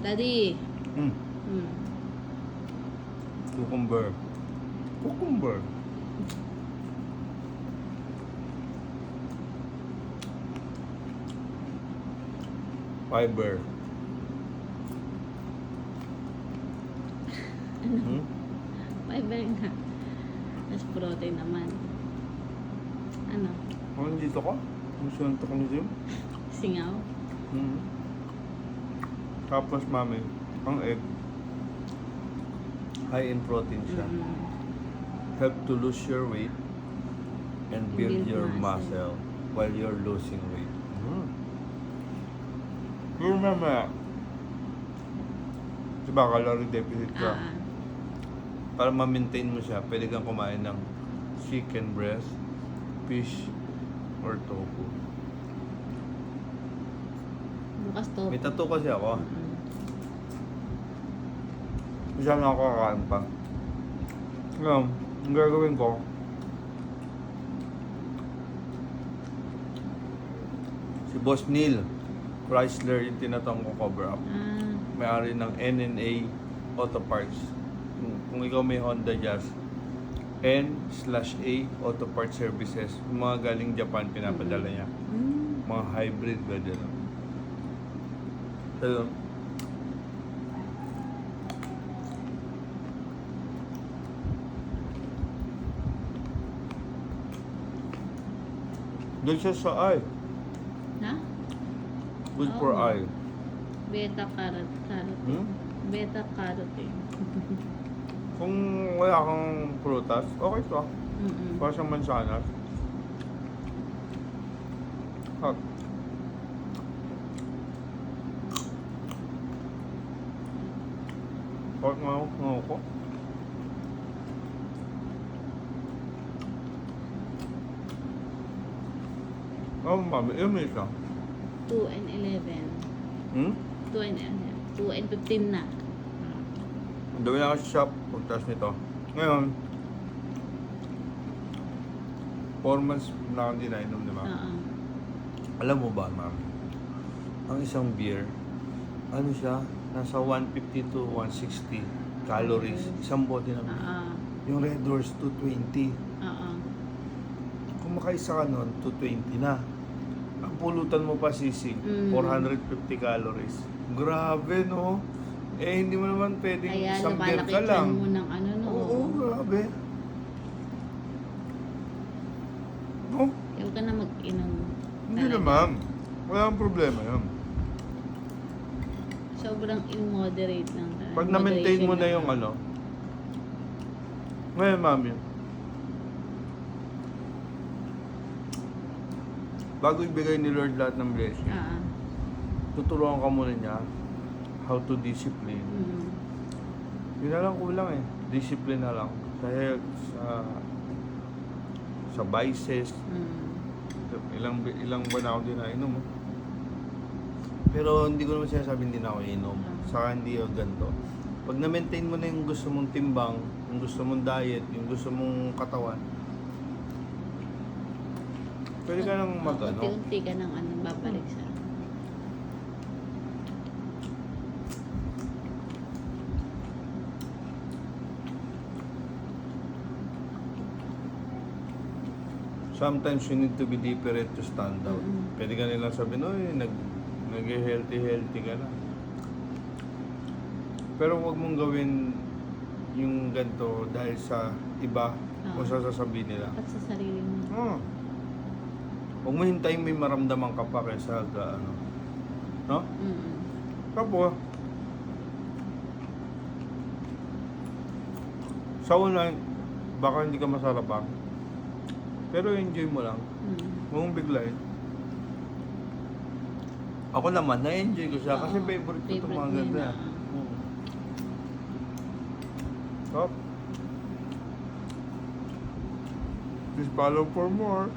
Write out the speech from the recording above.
Daddy. Mm. Hmm. Cucumber. Cucumber. Fiber. Hmm? Fiber nga. Mas protein naman. Ano? Ano dito ka? Gusto ng taknisim? Singaw? Hmm. Tapos mami, ang egg, high in protein siya. Help to lose your weight and build Build your muscle. muscle while you're losing weight. Pero mamaya, diba calorie deficit ka? Para ma-maintain mo siya, pwede kang kumain ng chicken breast, fish, or tofu. Bukas to. May tattoo kasi ako. Isa na ako kakain pa. Ngayon, ang gagawin ko, si Boss Neil Chrysler yung tinatawag ko cover up. May-ari ng NNA Auto Parts. Kung ikaw may Honda Jazz, N/A Auto Parts Services. Yung mga galing Japan, pinapadala niya. Mga hybrid, gano'n. So, good siya sa eye. Ha? Good for Oh. eye. Beta carotene. Beta carotene. Kung wala kang prutas, okay to. Para sa mansanas. Hot. Hot nga ako. Oh, mami, yun siya. 2 and 11. 2 and 15 na. Ang dami na ako sa shop, pagtas nito. Ngayon, 4 months na akong dinainom, di ba? Alam mo ba, ma'am? Ang isang beer, ano siya? Nasa 150 to 160 calories. Isang bote na beer. Yung Red Horse, 220. Kung makaisa ka nun, 220 na. Ang pulutan mo pa sisig, 450 calories. Grabe, no? Eh, hindi mo naman pwedeng Kaya isang beer ka lumalaki lang. mo ng ano, no? Oo, grabe. No? Huwag ka na mag-inom. Hindi naman. Wala ang problema yun. Sobrang immoderate lang. Pag na-maintain mo na yung ano. Ngayon, mami. Bago ibigay ni Lord lahat ng blessing, tuturuan ka muna niya how to discipline. Yun na lang kulang eh. Discipline na lang. Dahil sa vices, ilang buwan ako din na inom. Pero hindi ko naman sinasabi hindi na ako inom. Saka hindi yung ganito. Pag na-maintain mo na yung gusto mong timbang, yung gusto mong diet, yung gusto mong katawan, pwede ka nang mag-ano. Unti-unti ka nang babalik sa... Sometimes you need to be different to stand out. Pwede ka nilang sabihin, oy, nag-healthy ka na. Pero huwag mong gawin yung ganito dahil sa iba o sa sasabihin nila. At sa sarili mo. Huwag mo hintayin may maramdaman ka pa kaysa ano. No? Tapos, sa una, baka hindi ka masarapan. Pero enjoy mo lang. Huwag mong biglayin. Ako naman, na-enjoy ko siya kasi favorite ko itong mga ganda. Stop. Please follow for more.